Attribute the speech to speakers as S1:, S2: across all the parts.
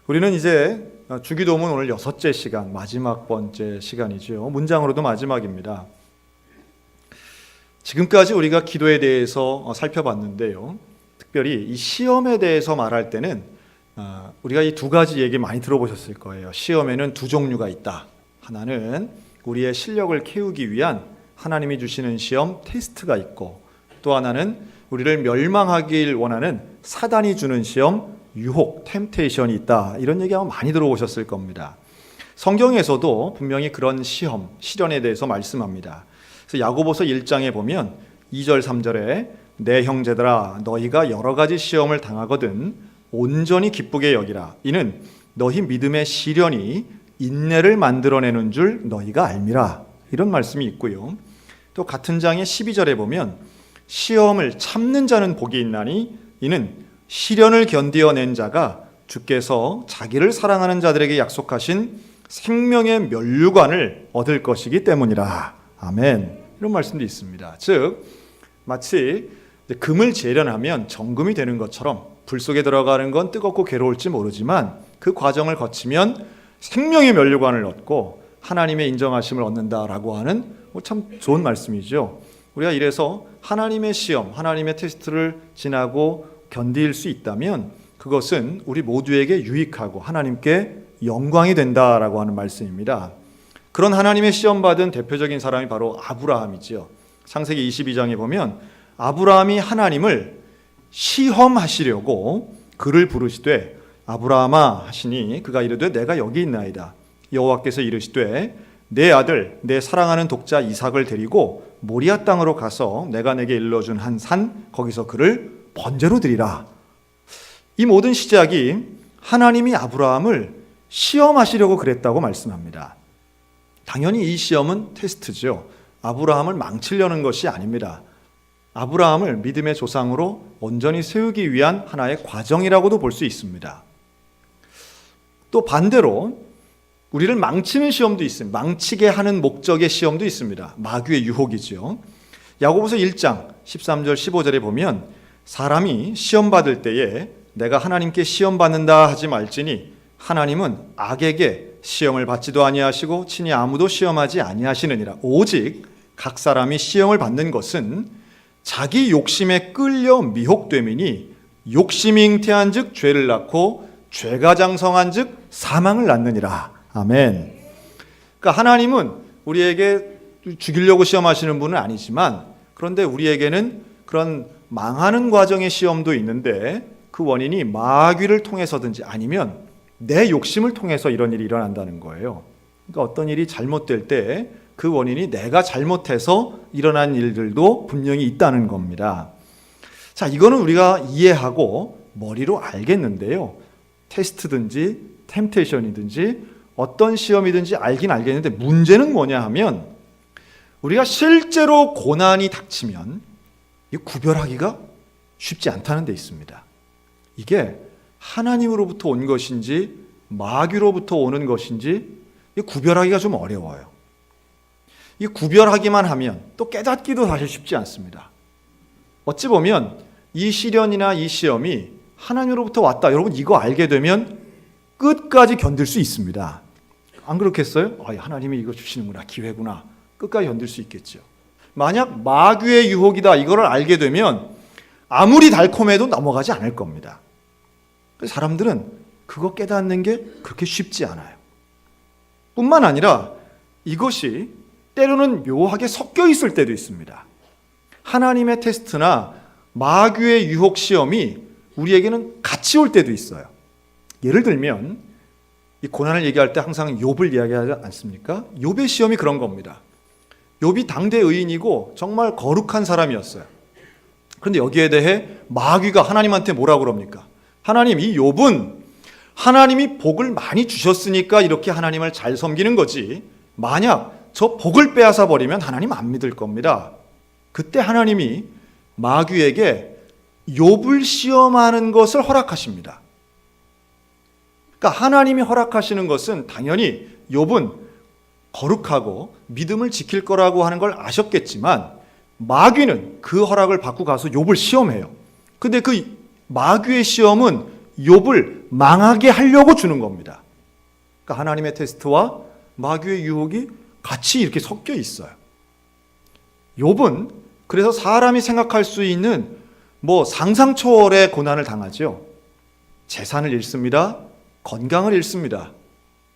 S1: 우리는 이제 주기도문 오늘 6째 시간, 마지막 번째 시간이죠. 문장으로도 마지막입니다. 지금까지 우리가 기도에 대해서 살펴봤는데요. 특별히 이 시험에 대해서 말할 때는 우리가 이 두 가지 얘기 많이 들어보셨을 거예요. 시험에는 두 종류가 있다. 하나는 우리의 실력을 키우기 위한 하나님이 주시는 시험, 테스트가 있고, 또 하나는 우리를 멸망하길 원하는 사단이 주는 시험, 유혹, 템테이션이 있다. 이런 얘기 아마 많이 들어보셨을 겁니다. 성경에서도 분명히 그런 시험, 시련에 대해서 말씀합니다. 그래서 야고보서 1장에 보면 2절, 3절에 내 형제들아 너희가 여러 가지 시험을 당하거든 온전히 기쁘게 여기라. 이는 너희 믿음의 시련이 인내를 만들어내는 줄 너희가 알미라. 이런 말씀이 있고요. 또 같은 장의 12절에 보면 시험을 참는 자는 복이 있나니 이는 시련을 견디어낸 자가 주께서 자기를 사랑하는 자들에게 약속하신 생명의 면류관을 얻을 것이기 때문이라. 아멘. 이런 말씀도 있습니다. 즉 마치 금을 재련하면 정금이 되는 것처럼 불 속에 들어가는 건 뜨겁고 괴로울지 모르지만 그 과정을 거치면 생명의 면류관을 얻고 하나님의 인정하심을 얻는다라고 하는 참 좋은 말씀이죠. 우리가 이래서 하나님의 시험, 하나님의 테스트를 지나고 견딜 수 있다면 그것은 우리 모두에게 유익하고 하나님께 영광이 된다라고 하는 말씀입니다. 그런 하나님의 시험받은 대표적인 사람이 바로 아브라함이죠. 창세기 22장에 보면 아브라함이 하나님을 시험하시려고 그를 부르시되 아브라함아 하시니 그가 이르되 내가 여기 있나이다. 여호와께서 이르시되 내 아들 내 사랑하는 독자 이삭을 데리고 모리아 땅으로 가서 내가 내게 일러준 한 산 거기서 그를 번제로 드리라. 이 모든 시작이 하나님이 아브라함을 시험하시려고 그랬다고 말씀합니다. 당연히 이 시험은 테스트죠. 아브라함을 망치려는 것이 아닙니다. 아브라함을 믿음의 조상으로 온전히 세우기 위한 하나의 과정이라고도 볼 수 있습니다. 또 반대로 우리를 망치는 시험도 있습니다. 망치게 하는 목적의 시험도 있습니다. 마귀의 유혹이죠. 야고보서 1장 13절 15절에 보면 사람이 시험받을 때에 내가 하나님께 시험받는다 하지 말지니 하나님은 악에게 시험을 받지도 아니하시고 친히 아무도 시험하지 아니하시느니라. 오직 각 사람이 시험을 받는 것은 자기 욕심에 끌려 미혹됨이니 욕심이 잉태한 즉 죄를 낳고 죄가 장성한 즉 사망을 낳느니라. 아멘. 그러니까 하나님은 우리에게 죽이려고 시험하시는 분은 아니지만 그런데 우리에게는 그런 망하는 과정의 시험도 있는데 그 원인이 마귀를 통해서든지 아니면 내 욕심을 통해서 이런 일이 일어난다는 거예요. 그러니까 어떤 일이 잘못될 때 그 원인이 내가 잘못해서 일어난 일들도 분명히 있다는 겁니다. 자, 이거는 우리가 이해하고 머리로 알겠는데요. 테스트든지 템테이션이든지 어떤 시험이든지 알긴 알겠는데 문제는 뭐냐 하면 우리가 실제로 고난이 닥치면 이 구별하기가 쉽지 않다는 데 있습니다. 이게 하나님으로부터 온 것인지 마귀로부터 오는 것인지 구별하기가 좀 어려워요. 이 구별하기만 하면 또 깨닫기도 사실 쉽지 않습니다. 어찌 보면 이 시련이나 이 시험이 하나님으로부터 왔다. 여러분 이거 알게 되면 끝까지 견딜 수 있습니다. 안 그렇겠어요? 하나님이 이거 주시는구나. 기회구나. 끝까지 견딜 수 있겠죠. 만약 마귀의 유혹이다. 이거를 알게 되면 아무리 달콤해도 넘어가지 않을 겁니다. 사람들은 그거 깨닫는 게 그렇게 쉽지 않아요. 뿐만 아니라 이것이 때로는 묘하게 섞여 있을 때도 있습니다. 하나님의 테스트나 마귀의 유혹 시험이 우리에게는 같이 올 때도 있어요. 예를 들면 이 고난을 얘기할 때 항상 욥을 이야기하지 않습니까? 욥의 시험이 그런 겁니다. 욥이 당대 의인이고 정말 거룩한 사람이었어요. 그런데 여기에 대해 마귀가 하나님한테 뭐라고 그럽니까? 하나님, 이 욥은 하나님이 복을 많이 주셨으니까 이렇게 하나님을 잘 섬기는 거지 만약 저 복을 빼앗아 버리면 하나님 안 믿을 겁니다. 그때 하나님이 마귀에게 욥을 시험하는 것을 허락하십니다. 그러니까 하나님이 허락하시는 것은 당연히 욥은 거룩하고 믿음을 지킬 거라고 하는 걸 아셨겠지만 마귀는 그 허락을 받고 가서 욥을 시험해요. 근데 그 마귀의 시험은 욥을 망하게 하려고 주는 겁니다. 그러니까 하나님의 테스트와 마귀의 유혹이 같이 이렇게 섞여 있어요. 욥은 그래서 사람이 생각할 수 있는 상상 초월의 고난을 당하죠. 재산을 잃습니다. 건강을 잃습니다.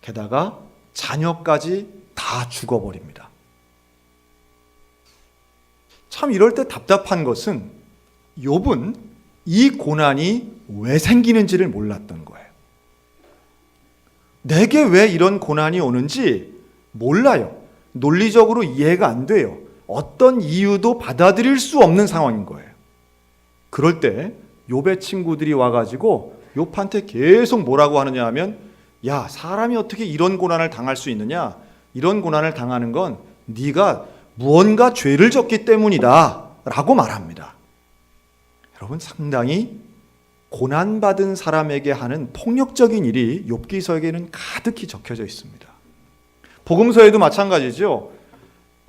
S1: 게다가 자녀까지 다 죽어버립니다. 참 이럴 때 답답한 것은 욥은 이 고난이 왜 생기는지를 몰랐던 거예요. 내게 왜 이런 고난이 오는지 몰라요. 논리적으로 이해가 안 돼요. 어떤 이유도 받아들일 수 없는 상황인 거예요. 그럴 때 욥의 친구들이 와가지고 욥한테 계속 뭐라고 하느냐 하면, 야, 사람이 어떻게 이런 고난을 당할 수 있느냐? 이런 고난을 당하는 건 네가 무언가 죄를 졌기 때문이다 라고 말합니다. 여러분, 상당히 고난받은 사람에게 하는 폭력적인 일이 욥기서에게는 가득히 적혀져 있습니다. 복음서에도 마찬가지죠.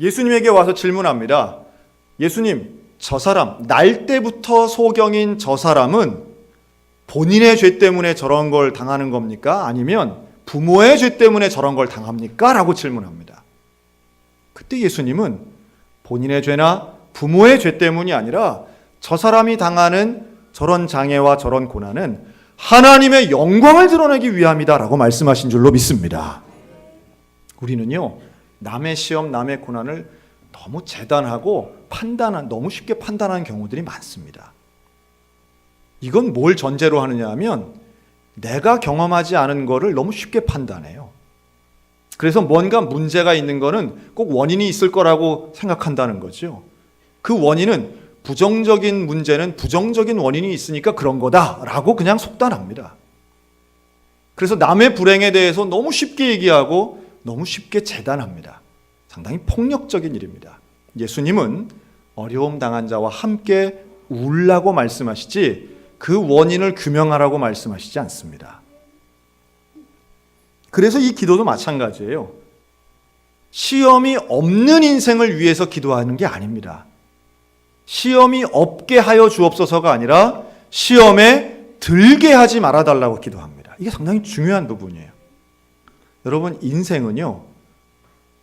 S1: 예수님에게 와서 질문합니다. 예수님, 저 사람, 날 때부터 소경인 저 사람은 본인의 죄 때문에 저런 걸 당하는 겁니까? 아니면 부모의 죄 때문에 저런 걸 당합니까? 라고 질문합니다. 그때 예수님은 본인의 죄나 부모의 죄 때문이 아니라 저 사람이 당하는 저런 장애와 저런 고난은 하나님의 영광을 드러내기 위함이다 라고 말씀하신 줄로 믿습니다. 우리는요, 남의 시험, 남의 고난을 너무 재단하고 너무 쉽게 판단하는 경우들이 많습니다. 이건 뭘 전제로 하느냐 하면 내가 경험하지 않은 거를 너무 쉽게 판단해요. 그래서 뭔가 문제가 있는 거는 꼭 원인이 있을 거라고 생각한다는 거죠. 그 원인은 부정적인 문제는 부정적인 원인이 있으니까 그런 거다라고 그냥 속단합니다. 그래서 남의 불행에 대해서 너무 쉽게 얘기하고 너무 쉽게 재단합니다. 상당히 폭력적인 일입니다. 예수님은 어려움 당한 자와 함께 울라고 말씀하시지 그 원인을 규명하라고 말씀하시지 않습니다. 그래서 이 기도도 마찬가지예요. 시험이 없는 인생을 위해서 기도하는 게 아닙니다. 시험이 없게 하여 주옵소서가 아니라 시험에 들게 하지 말아달라고 기도합니다. 이게 상당히 중요한 부분이에요. 여러분, 인생은요,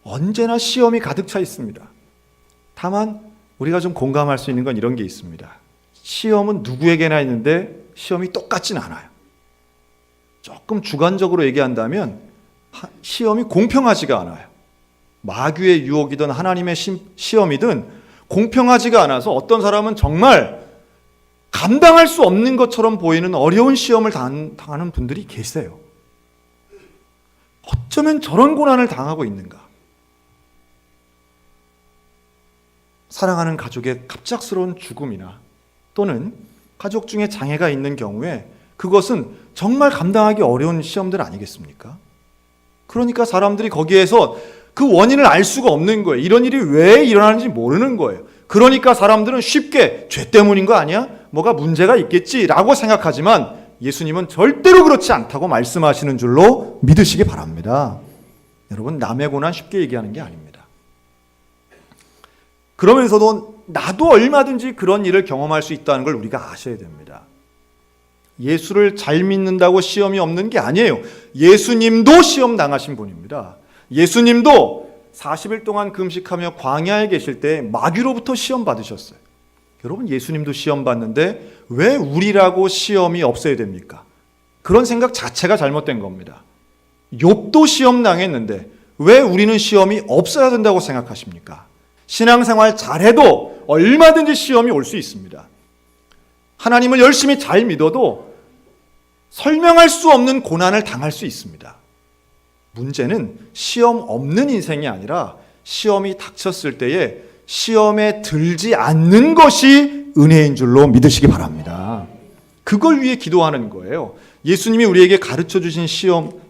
S1: 언제나 시험이 가득 차 있습니다. 다만 우리가 좀 공감할 수 있는 건 이런 게 있습니다. 시험은 누구에게나 있는데 시험이 똑같진 않아요. 조금 주관적으로 얘기한다면 시험이 공평하지가 않아요. 마귀의 유혹이든 하나님의 시험이든 공평하지가 않아서 어떤 사람은 정말 감당할 수 없는 것처럼 보이는 어려운 시험을 당하는 분들이 계세요. 어쩌면 저런 고난을 당하고 있는가? 사랑하는 가족의 갑작스러운 죽음이나 또는 가족 중에 장애가 있는 경우에 그것은 정말 감당하기 어려운 시험들 아니겠습니까? 그러니까 사람들이 거기에서 그 원인을 알 수가 없는 거예요. 이런 일이 왜 일어나는지 모르는 거예요. 그러니까 사람들은 쉽게 죄 때문인 거 아니야? 뭐가 문제가 있겠지라고 생각하지만 예수님은 절대로 그렇지 않다고 말씀하시는 줄로 믿으시기 바랍니다. 여러분, 남의 고난 쉽게 얘기하는 게 아닙니다. 그러면서도 나도 얼마든지 그런 일을 경험할 수 있다는 걸 우리가 아셔야 됩니다. 예수를 잘 믿는다고 시험이 없는 게 아니에요. 예수님도 시험 당하신 분입니다. 예수님도 40일 동안 금식하며 광야에 계실 때 마귀로부터 시험 받으셨어요. 여러분, 예수님도 시험 받는데 왜 우리라고 시험이 없어야 됩니까? 그런 생각 자체가 잘못된 겁니다. 욥도 시험 당했는데 왜 우리는 시험이 없어야 된다고 생각하십니까? 신앙생활 잘해도 얼마든지 시험이 올 수 있습니다. 하나님을 열심히 잘 믿어도 설명할 수 없는 고난을 당할 수 있습니다. 문제는 시험 없는 인생이 아니라 시험이 닥쳤을 때에 시험에 들지 않는 것이 은혜인 줄로 믿으시기 바랍니다. 그걸 위해 기도하는 거예요. 예수님이 우리에게 가르쳐 주신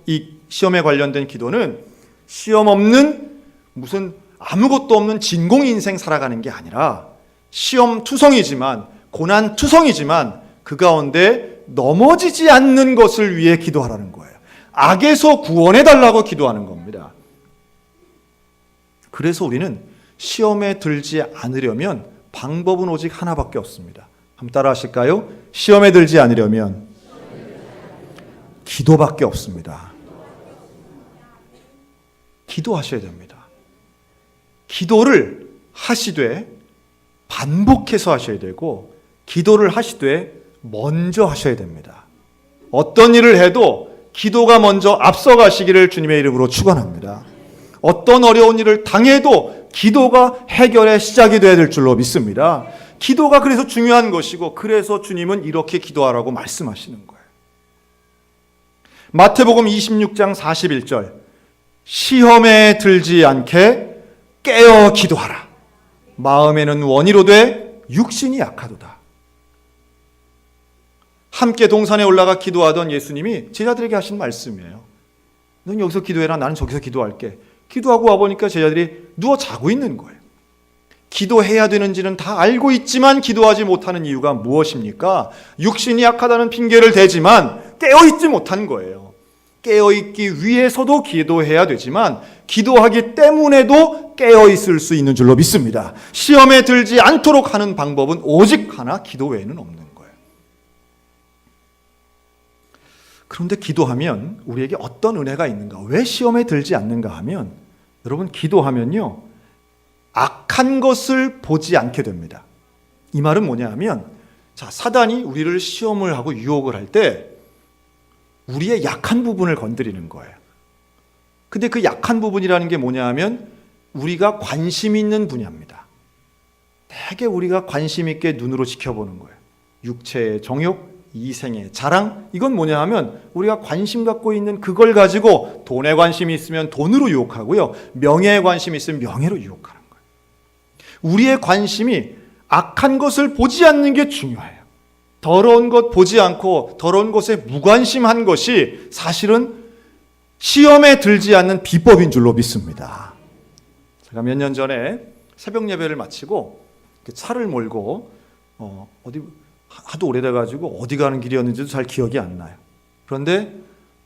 S1: 이 시험에 관련된 기도는 시험 없는 무슨 아무것도 없는 진공 인생 살아가는 게 아니라 시험 투성이지만 고난 투성이지만 그 가운데 넘어지지 않는 것을 위해 기도하라는 거예요. 악에서 구원해달라고 기도하는 겁니다. 그래서 우리는 시험에 들지 않으려면 방법은 오직 하나밖에 없습니다. 한번 따라 하실까요? 시험에 들지 않으려면 기도밖에 없습니다. 기도하셔야 됩니다. 기도를 하시되 반복해서 하셔야 되고, 기도를 하시되 먼저 하셔야 됩니다. 어떤 일을 해도 기도가 먼저 앞서가시기를 주님의 이름으로 축원합니다. 어떤 어려운 일을 당해도 기도가 해결의 시작이 되어야 될 줄로 믿습니다. 기도가 그래서 중요한 것이고, 그래서 주님은 이렇게 기도하라고 말씀하시는 거예요. 마태복음 26장 41절, 시험에 들지 않게 깨어 기도하라. 마음에는 원이로되 육신이 약하도다. 함께 동산에 올라가 기도하던 예수님이 제자들에게 하신 말씀이에요. 넌 여기서 기도해라, 나는 저기서 기도할게. 기도하고 와보니까 제자들이 누워 자고 있는 거예요. 기도해야 되는지는 다 알고 있지만 기도하지 못하는 이유가 무엇입니까? 육신이 약하다는 핑계를 대지만 깨어있지 못한 거예요. 깨어있기 위해서도 기도해야 되지만 기도하기 때문에도 깨어있을 수 있는 줄로 믿습니다. 시험에 들지 않도록 하는 방법은 오직 하나, 기도 외에는 없는 거예요. 그런데 기도하면 우리에게 어떤 은혜가 있는가? 왜 시험에 들지 않는가 하면, 여러분, 기도하면요, 악한 것을 보지 않게 됩니다. 이 말은 뭐냐 하면, 자, 사단이 우리를 시험을 하고 유혹을 할 때 우리의 약한 부분을 건드리는 거예요. 근데 그 약한 부분이라는 게 뭐냐 하면 우리가 관심 있는 분야입니다. 되게 우리가 관심 있게 눈으로 지켜보는 거예요. 육체의 정욕, 이생의 자랑, 이건 뭐냐 하면 우리가 관심 갖고 있는 그걸 가지고 돈에 관심이 있으면 돈으로 유혹하고요, 명예에 관심이 있으면 명예로 유혹하는 거예요. 우리의 관심이 악한 것을 보지 않는 게 중요해요. 더러운 것 보지 않고 더러운 것에 무관심한 것이 사실은 시험에 들지 않는 비법인 줄로 믿습니다. 제가 몇 년 전에 새벽 예배를 마치고 차를 몰고 어디 하도 오래돼가지고 어디 가는 길이었는지도 잘 기억이 안 나요. 그런데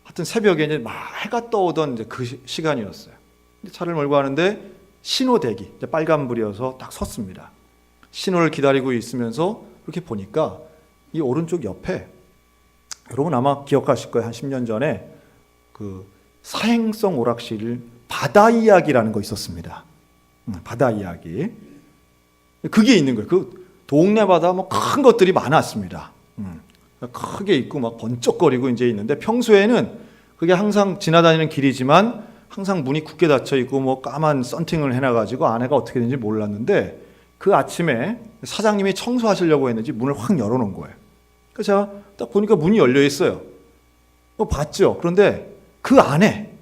S1: 하여튼 새벽에 이제 막 해가 떠오던 이제 그 시간이었어요. 차를 몰고 가는데 신호 대기, 이제 빨간불이어서 딱 섰습니다. 신호를 기다리고 있으면서 이렇게 보니까 이 오른쪽 옆에, 여러분 아마 기억하실 거예요. 한 10년 전에 그 사행성 오락실 바다 이야기라는 거 있었습니다. 바다 이야기. 그게 있는 거예요. 그 동네 바다 뭐 큰 것들이 많았습니다. 크게 있고 막 번쩍거리고 이제 있는데, 평소에는 그게 항상 지나다니는 길이지만 항상 문이 굳게 닫혀 있고 뭐 까만 썬팅을 해놔가지고 안에가 어떻게 되는지 몰랐는데, 그 아침에 사장님이 청소하시려고 했는지 문을 확 열어놓은 거예요. 그래서 제가 딱 보니까 문이 열려 있어요. 봤죠. 그런데 그 안에,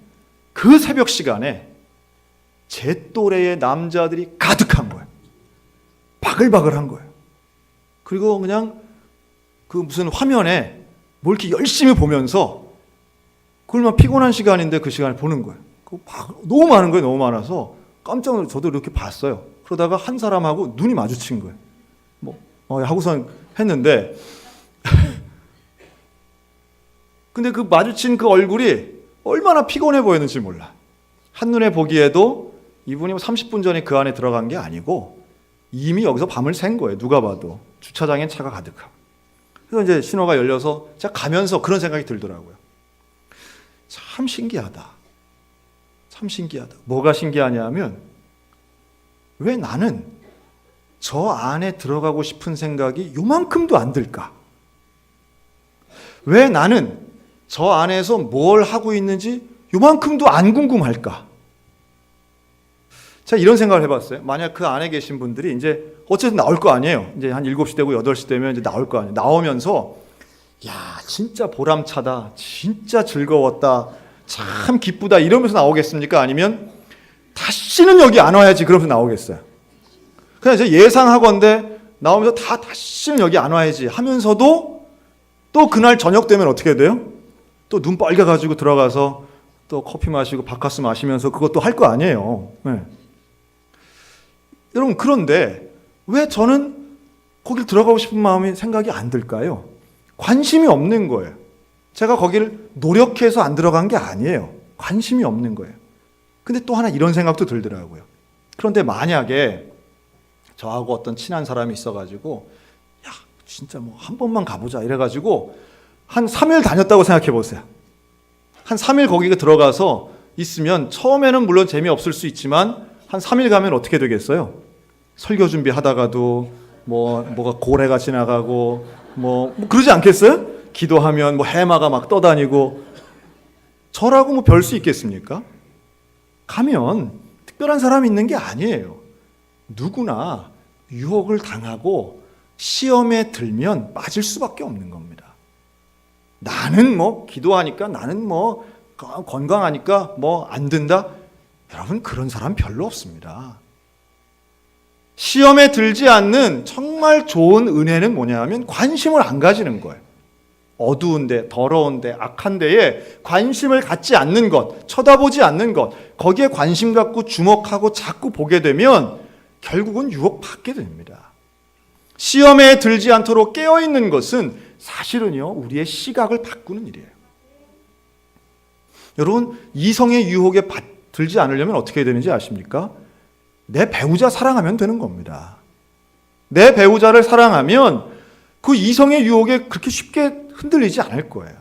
S1: 그 새벽 시간에 제 또래의 남자들이 가득한 거예요. 바글바글한 거예요. 그리고 그냥 그 무슨 화면에 뭘 이렇게 열심히 보면서, 그걸 막 피곤한 시간인데 그 시간에 보는 거예요. 너무 많은 거예요. 너무 많아서 깜짝 놀라서 저도 이렇게 봤어요. 그러다가 한 사람하고 눈이 마주친 거예요. 하고선 했는데 근데 그 마주친 그 얼굴이 얼마나 피곤해 보였는지 몰라. 한눈에 보기에도 이분이 30분 전에 그 안에 들어간 게 아니고 이미 여기서 밤을 샌 거예요. 누가 봐도. 주차장엔 차가 가득하고. 그래서 이제 신호가 열려서 제가 가면서 그런 생각이 들더라고요. 참 신기하다. 참 신기하다. 뭐가 신기하냐 하면, 왜 나는 저 안에 들어가고 싶은 생각이 요만큼도 안 들까? 왜 나는 저 안에서 뭘 하고 있는지 요만큼도 안 궁금할까? 제가 이런 생각을 해봤어요. 만약 그 안에 계신 분들이 이제 어쨌든 나올 거 아니에요. 이제 한 7시 되고 8시 되면 이제 나올 거 아니에요. 나오면서, 야, 진짜 보람차다. 진짜 즐거웠다. 참 기쁘다. 이러면서 나오겠습니까? 아니면 다시는 여기 안 와야지. 그러면서 나오겠어요. 그냥 이제 예상하건대 나오면서 다시는 여기 안 와야지 하면서도 또 그날 저녁 되면 어떻게 돼요? 또 눈 빨개가지고 들어가서 또 커피 마시고 바카스 마시면서 그것도 할 거 아니에요. 네. 여러분, 그런데 왜 저는 거길 들어가고 싶은 마음이 생각이 안 들까요? 관심이 없는 거예요. 제가 거기를 노력해서 안 들어간 게 아니에요. 관심이 없는 거예요. 근데 또 하나 이런 생각도 들더라고요. 그런데 만약에 저하고 어떤 친한 사람이 있어가지고 야 진짜 뭐 한 번만 가보자 이래가지고 한 3일 다녔다고 생각해 보세요. 한 3일 거기에 들어가서 있으면 처음에는 물론 재미없을 수 있지만 한 3일 가면 어떻게 되겠어요? 설교 준비하다가도 뭐가 고래가 지나가고 뭐 그러지 않겠어요? 기도하면 뭐 해마가 막 떠다니고 저라고 뭐 별 수 있겠습니까? 가면 특별한 사람이 있는 게 아니에요. 누구나 유혹을 당하고 시험에 들면 빠질 수밖에 없는 겁니다. 나는 뭐 기도하니까 나는 뭐 건강하니까 뭐 안 된다? 여러분 그런 사람 별로 없습니다. 시험에 들지 않는 정말 좋은 은혜는 뭐냐 하면 관심을 안 가지는 거예요. 어두운데 더러운데 악한 데에 관심을 갖지 않는 것, 쳐다보지 않는 것, 거기에 관심 갖고 주목하고 자꾸 보게 되면 결국은 유혹받게 됩니다. 시험에 들지 않도록 깨어있는 것은 사실은요 우리의 시각을 바꾸는 일이에요. 여러분 이성의 유혹에 들지 않으려면 어떻게 해야 되는지 아십니까? 내 배우자 사랑하면 되는 겁니다. 내 배우자를 사랑하면 그 이성의 유혹에 그렇게 쉽게 흔들리지 않을 거예요.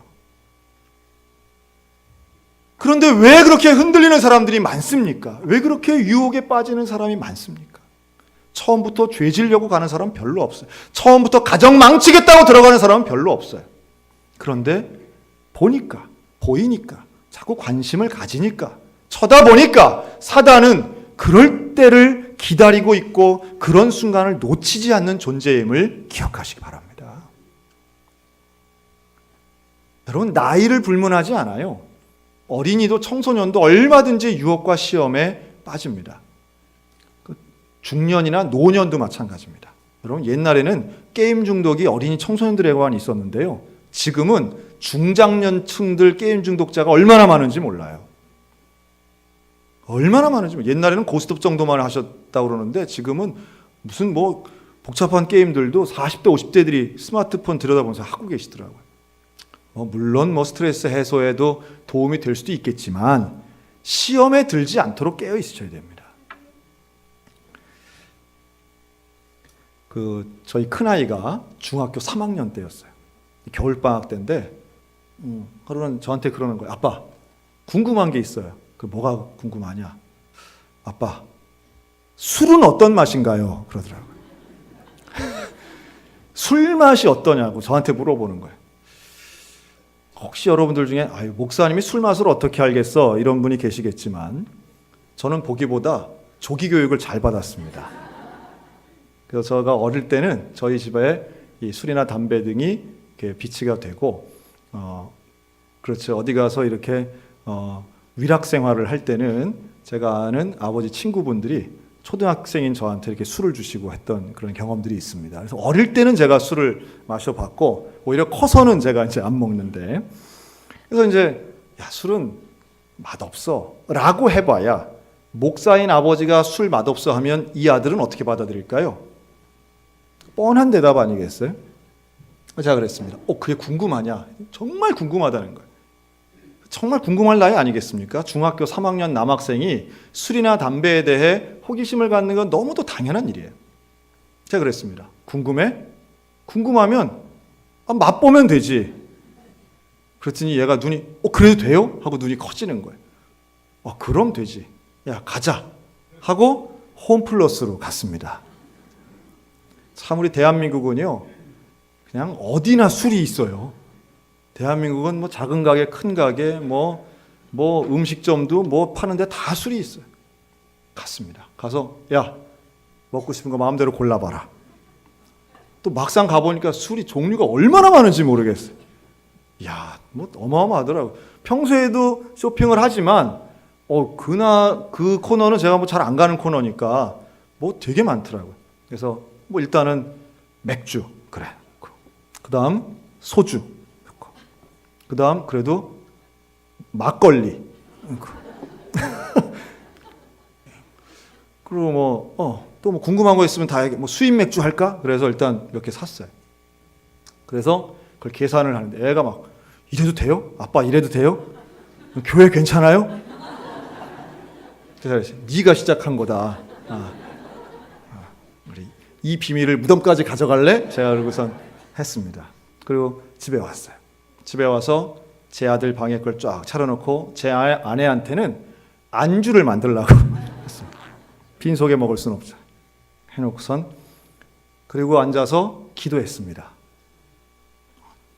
S1: 그런데 왜 그렇게 흔들리는 사람들이 많습니까? 왜 그렇게 유혹에 빠지는 사람이 많습니까? 처음부터 죄 지려고 가는 사람 별로 없어요. 처음부터 가정 망치겠다고 들어가는 사람은 별로 없어요. 그런데 보이니까 자꾸 관심을 가지니까 쳐다보니까 사단은 그럴 때를 기다리고 있고 그런 순간을 놓치지 않는 존재임을 기억하시기 바랍니다. 여러분 나이를 불문하지 않아요. 어린이도 청소년도 얼마든지 유혹과 시험에 빠집니다. 중년이나 노년도 마찬가지입니다. 여러분 옛날에는 게임 중독이 어린이 청소년들에게만 있었는데요. 지금은 중장년층들 게임 중독자가 얼마나 많은지 몰라요. 얼마나 많은지. 옛날에는 고스톱 정도만 하셨다고 그러는데 지금은 무슨 뭐 복잡한 게임들도 40대 50대들이 스마트폰 들여다보면서 하고 계시더라고요. 물론 뭐 스트레스 해소에도 도움이 될 수도 있겠지만 시험에 들지 않도록 깨어 있으셔야 됩니다. 저희 큰아이가 중학교 3학년 때였어요. 겨울방학 때인데 하루는 저한테 그러는 거예요. 아빠 궁금한 게 있어요. 뭐가 궁금하냐? 아빠 술은 어떤 맛인가요? 그러더라고요. 술 맛이 어떠냐고 저한테 물어보는 거예요. 혹시 여러분들 중에 목사님이 술 맛을 어떻게 알겠어? 이런 분이 계시겠지만 저는 보기보다 조기 교육을 잘 받았습니다. 그래서 제가 어릴 때는 저희 집에 이 술이나 담배 등이 이렇게 비치가 되고 그렇죠. 어디 가서 이렇게 위락 생활을 할 때는 제가 아는 아버지 친구분들이 초등학생인 저한테 이렇게 술을 주시고 했던 그런 경험들이 있습니다. 그래서 어릴 때는 제가 술을 마셔봤고 오히려 커서는 제가 이제 안 먹는데 그래서 이제 술은 맛없어라고 해봐야 목사인 아버지가 술 맛없어 하면 이 아들은 어떻게 받아들일까요? 뻔한 대답 아니겠어요? 제가 그랬습니다. 그게 궁금하냐? 정말 궁금하다는 거예요. 정말 궁금할 나이 아니겠습니까? 중학교 3학년 남학생이 술이나 담배에 대해 호기심을 갖는 건 너무도 당연한 일이에요. 제가 그랬습니다. 궁금해? 궁금하면 맛보면 되지. 그랬더니 얘가 눈이 그래도 돼요? 하고 눈이 커지는 거예요. 그럼 되지. 야 가자 하고 홈플러스로 갔습니다. 참 우리 대한민국은요 그냥 어디나 술이 있어요. 대한민국은 뭐 작은 가게, 큰 가게, 뭐 음식점도 뭐 파는데 다 술이 있어요. 갔습니다. 가서 야 먹고 싶은 거 마음대로 골라봐라. 또 막상 가보니까 술이 종류가 얼마나 많은지 모르겠어요. 야, 뭐 어마어마하더라고요. 평소에도 쇼핑을 하지만 그 코너는 제가 뭐 잘 안 가는 코너니까 뭐 되게 많더라고요. 그래서 뭐 일단은 맥주 그래. 그 다음 소주. 그 다음 그래도 막걸리. 그리고 또 뭐 궁금한 거 있으면 다 얘기해. 수입 맥주 할까? 그래서 일단 몇 개 샀어요. 그래서 그걸 계산을 하는데 애가 막 이래도 돼요? 아빠 이래도 돼요? 교회 괜찮아요? 그래서 네가 시작한 거다. 우리 이 비밀을 무덤까지 가져갈래? 제가 그러고선 했습니다. 그리고 집에 왔어요. 집에 와서 제 아들 방에 걸 쫙 차려놓고 제 아내한테는 안주를 만들려고 했습니다. 빈속에 먹을 순 없죠. 해놓고선 그리고 앉아서 기도했습니다.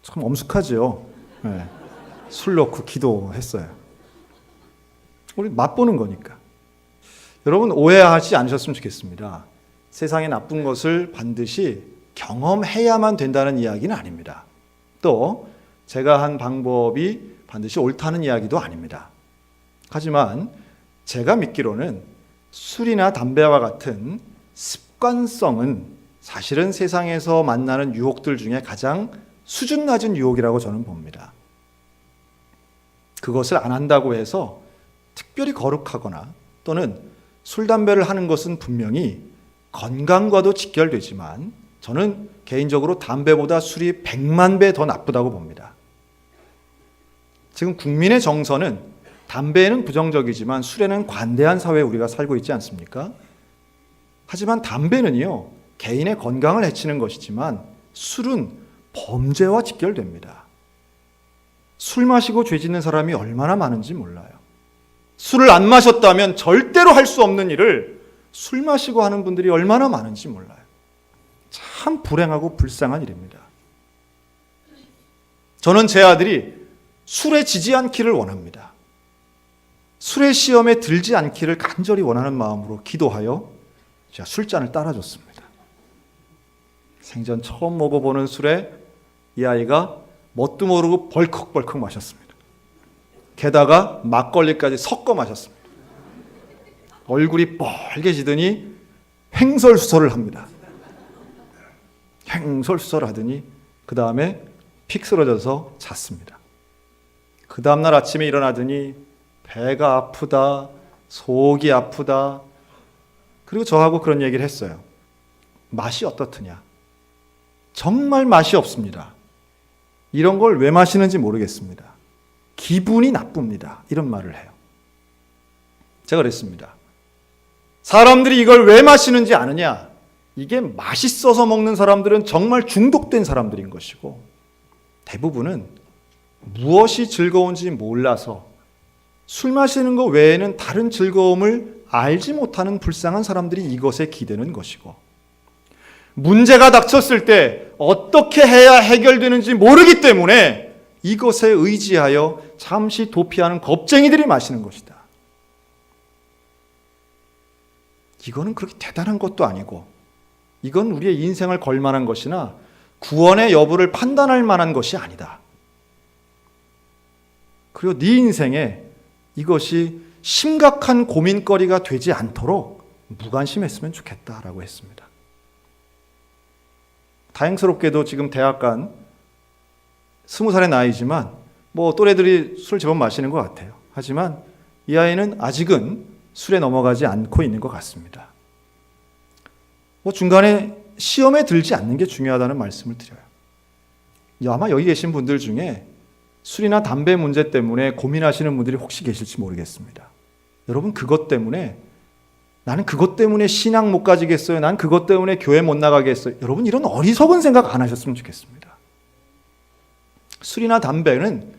S1: 참 엄숙하죠. 네. 술 넣고 기도했어요. 우리 맛보는 거니까. 여러분 오해하지 않으셨으면 좋겠습니다. 세상의 나쁜 것을 반드시 경험해야만 된다는 이야기는 아닙니다. 또 제가 한 방법이 반드시 옳다는 이야기도 아닙니다. 하지만 제가 믿기로는 술이나 담배와 같은 습관성은 사실은 세상에서 만나는 유혹들 중에 가장 수준 낮은 유혹이라고 저는 봅니다. 그것을 안 한다고 해서 특별히 거룩하거나 또는 술, 담배를 하는 것은 분명히 건강과도 직결되지만 저는 개인적으로 담배보다 술이 100만 배 더 나쁘다고 봅니다. 지금 국민의 정서는 담배에는 부정적이지만 술에는 관대한 사회에 우리가 살고 있지 않습니까? 하지만 담배는요, 개인의 건강을 해치는 것이지만 술은 범죄와 직결됩니다. 술 마시고 죄 짓는 사람이 얼마나 많은지 몰라요. 술을 안 마셨다면 절대로 할 수 없는 일을 술 마시고 하는 분들이 얼마나 많은지 몰라요. 참 불행하고 불쌍한 일입니다. 저는 제 아들이 술에 지지 않기를 원합니다. 술의 시험에 들지 않기를 간절히 원하는 마음으로 기도하여 제가 술잔을 따라줬습니다. 생전 처음 먹어보는 술에 이 아이가 뭣도 모르고 벌컥벌컥 마셨습니다. 게다가 막걸리까지 섞어 마셨습니다. 얼굴이 빨개지더니 횡설수설을 합니다. 횡설수설하더니 그 다음에 픽 쓰러져서 잤습니다. 그 다음날 아침에 일어나더니 배가 아프다, 속이 아프다. 그리고 저하고 그런 얘기를 했어요. 맛이 어떻느냐? 정말 맛이 없습니다. 이런 걸 왜 마시는지 모르겠습니다. 기분이 나쁩니다. 이런 말을 해요. 제가 그랬습니다. 사람들이 이걸 왜 마시는지 아느냐? 이게 맛있어서 먹는 사람들은 정말 중독된 사람들인 것이고 대부분은 무엇이 즐거운지 몰라서 술 마시는 것 외에는 다른 즐거움을 알지 못하는 불쌍한 사람들이 이것에 기대는 것이고 문제가 닥쳤을 때 어떻게 해야 해결되는지 모르기 때문에 이것에 의지하여 잠시 도피하는 겁쟁이들이 마시는 것이다. 이거는 그렇게 대단한 것도 아니고 이건 우리의 인생을 걸 만한 것이나 구원의 여부를 판단할 만한 것이 아니다. 그리고 네 인생에 이것이 심각한 고민거리가 되지 않도록 무관심했으면 좋겠다라고 했습니다. 다행스럽게도 지금 대학 간 20살의 나이지만 뭐 또래들이 술 제법 마시는 것 같아요. 하지만 이 아이는 아직은 술에 넘어가지 않고 있는 것 같습니다. 뭐 중간에 시험에 들지 않는 게 중요하다는 말씀을 드려요. 아마 여기 계신 분들 중에 술이나 담배 문제 때문에 고민하시는 분들이 혹시 계실지 모르겠습니다. 여러분 그것 때문에 나는 그것 때문에 신앙 못 가지겠어요. 난 그것 때문에 교회 못 나가겠어요. 여러분 이런 어리석은 생각 안 하셨으면 좋겠습니다. 술이나 담배는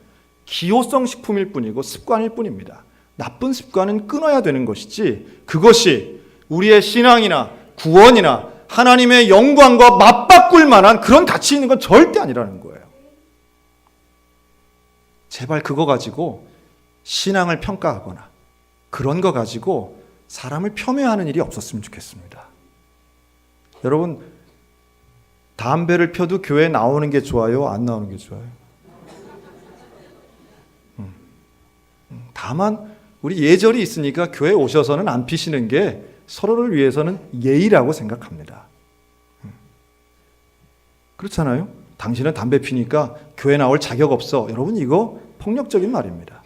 S1: 기호성 식품일 뿐이고 습관일 뿐입니다. 나쁜 습관은 끊어야 되는 것이지 그것이 우리의 신앙이나 구원이나 하나님의 영광과 맞바꿀 만한 그런 가치 있는 건 절대 아니라는 거예요. 제발 그거 가지고 신앙을 평가하거나 그런 거 가지고 사람을 폄훼하는 일이 없었으면 좋겠습니다. 여러분 담배를 펴도 교회에 나오는 게 좋아요? 안 나오는 게 좋아요? 다만 우리 예절이 있으니까 교회에 오셔서는 안 피시는 게 서로를 위해서는 예의라고 생각합니다. 그렇잖아요? 당신은 담배 피니까 교회 나올 자격 없어. 여러분 이거 폭력적인 말입니다.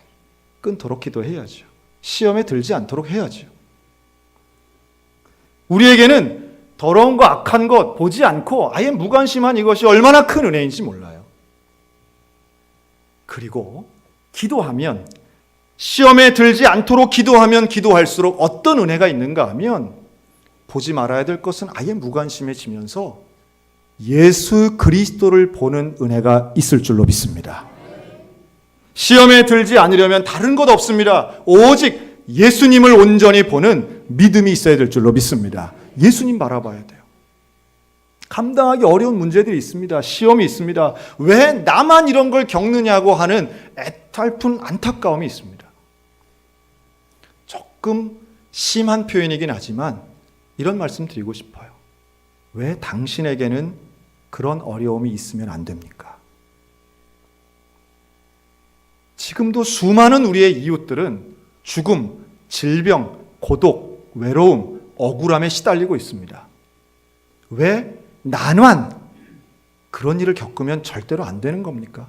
S1: 끊도록 기도해야죠. 시험에 들지 않도록 해야죠. 우리에게는 더러운 거 악한 것 보지 않고 아예 무관심한 이것이 얼마나 큰 은혜인지 몰라요. 그리고 기도하면 시험에 들지 않도록 기도하면 기도할수록 어떤 은혜가 있는가 하면 보지 말아야 될 것은 아예 무관심해지면서 예수 그리스도를 보는 은혜가 있을 줄로 믿습니다. 시험에 들지 않으려면 다른 것 없습니다. 오직 예수님을 온전히 보는 믿음이 있어야 될 줄로 믿습니다. 예수님 바라봐야 돼요. 감당하기 어려운 문제들이 있습니다. 시험이 있습니다. 왜 나만 이런 걸 겪느냐고 하는 애탈픈 안타까움이 있습니다. 조금 심한 표현이긴 하지만 이런 말씀 드리고 싶어요. 왜 당신에게는 그런 어려움이 있으면 안 됩니까? 지금도 수많은 우리의 이웃들은 죽음, 질병, 고독, 외로움, 억울함에 시달리고 있습니다. 왜 나만 그런 일을 겪으면 절대로 안 되는 겁니까?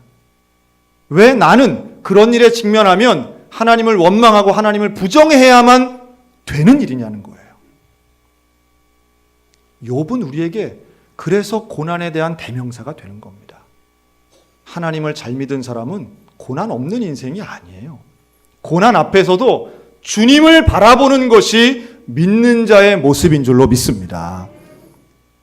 S1: 왜 나는 그런 일에 직면하면 하나님을 원망하고 하나님을 부정해야만 되는 일이냐는 거예요. 욥은 우리에게 그래서 고난에 대한 대명사가 되는 겁니다. 하나님을 잘 믿은 사람은 고난 없는 인생이 아니에요. 고난 앞에서도 주님을 바라보는 것이 믿는 자의 모습인 줄로 믿습니다.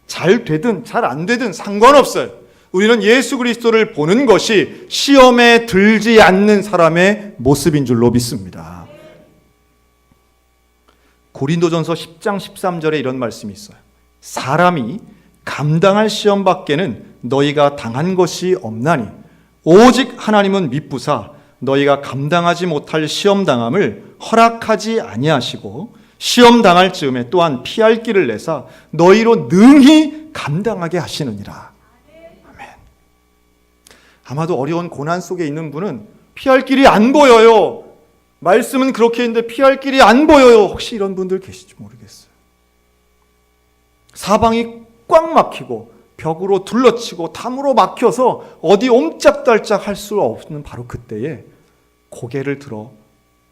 S1: 잘 되든 잘 안 되든 상관없어요. 우리는 예수 그리스도를 보는 것이 시험에 들지 않는 사람의 모습인 줄로 믿습니다. 고린도전서 10장 13절에 이런 말씀이 있어요. 사람이 감당할 시험 밖에는 너희가 당한 것이 없나니 오직 하나님은 미쁘사 너희가 감당하지 못할 시험 당함을 허락하지 아니하시고 시험 당할 즈음에 또한 피할 길을 내사 너희로 능히 감당하게 하시느니라. 아멘. 아마도 어려운 고난 속에 있는 분은 피할 길이 안 보여요. 말씀은 그렇게 했는데 피할 길이 안 보여요. 혹시 이런 분들 계실지 모르겠어요. 사방이 꽉 막히고 벽으로 둘러치고 담으로 막혀서 어디 옴짝달짝 할 수 없는 바로 그때에 고개를 들어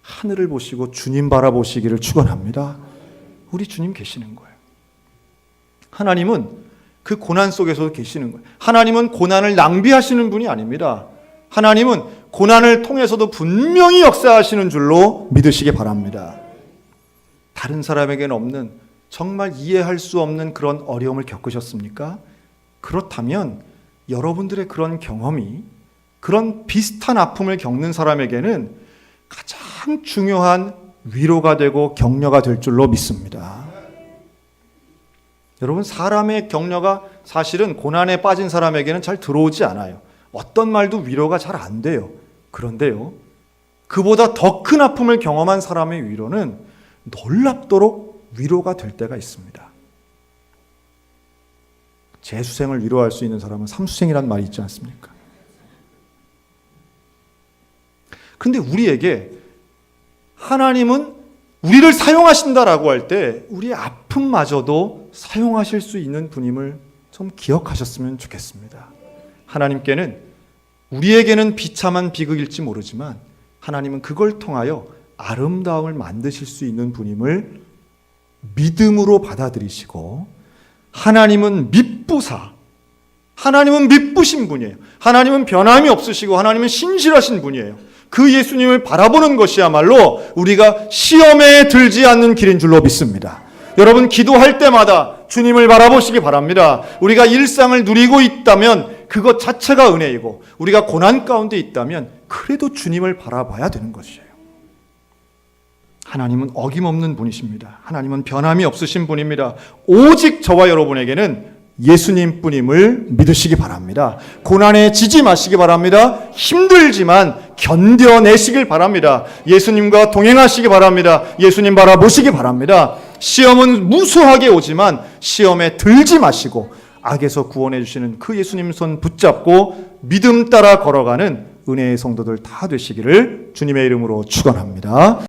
S1: 하늘을 보시고 주님 바라보시기를 축원합니다. 우리 주님 계시는 거예요. 하나님은 그 고난 속에서도 계시는 거예요. 하나님은 고난을 낭비하시는 분이 아닙니다. 하나님은 고난을 통해서도 분명히 역사하시는 줄로 믿으시기 바랍니다. 다른 사람에게는 없는 정말 이해할 수 없는 그런 어려움을 겪으셨습니까? 그렇다면 여러분들의 그런 경험이 그런 비슷한 아픔을 겪는 사람에게는 가장 중요한 위로가 되고 격려가 될 줄로 믿습니다. 여러분, 사람의 격려가 사실은 고난에 빠진 사람에게는 잘 들어오지 않아요. 어떤 말도 위로가 잘 안 돼요. 그런데요, 그보다 더 큰 아픔을 경험한 사람의 위로는 놀랍도록 위로가 될 때가 있습니다. 재수생을 위로할 수 있는 사람은 삼수생이란 말이 있지 않습니까? 그런데 우리에게 하나님은 우리를 사용하신다라고 할 때 우리의 아픔마저도 사용하실 수 있는 분임을 좀 기억하셨으면 좋겠습니다. 하나님께는 우리에게는 비참한 비극일지 모르지만 하나님은 그걸 통하여 아름다움을 만드실 수 있는 분임을 믿음으로 받아들이시고, 하나님은 미쁘사, 하나님은 미쁘신 분이에요. 하나님은 변함이 없으시고 하나님은 신실하신 분이에요. 그 예수님을 바라보는 것이야말로 우리가 시험에 들지 않는 길인 줄로 믿습니다. 여러분, 기도할 때마다 주님을 바라보시기 바랍니다. 우리가 일상을 누리고 있다면 그것 자체가 은혜이고, 우리가 고난 가운데 있다면 그래도 주님을 바라봐야 되는 것이에요. 하나님은 어김없는 분이십니다. 하나님은 변함이 없으신 분입니다. 오직 저와 여러분에게는 예수님 뿐임을 믿으시기 바랍니다. 고난에 지지 마시기 바랍니다. 힘들지만 견뎌내시길 바랍니다. 예수님과 동행하시기 바랍니다. 예수님 바라보시기 바랍니다. 시험은 무수하게 오지만 시험에 들지 마시고 악에서 구원해 주시는 그 예수님 손 붙잡고 믿음 따라 걸어가는 은혜의 성도들 다 되시기를 주님의 이름으로 축원합니다.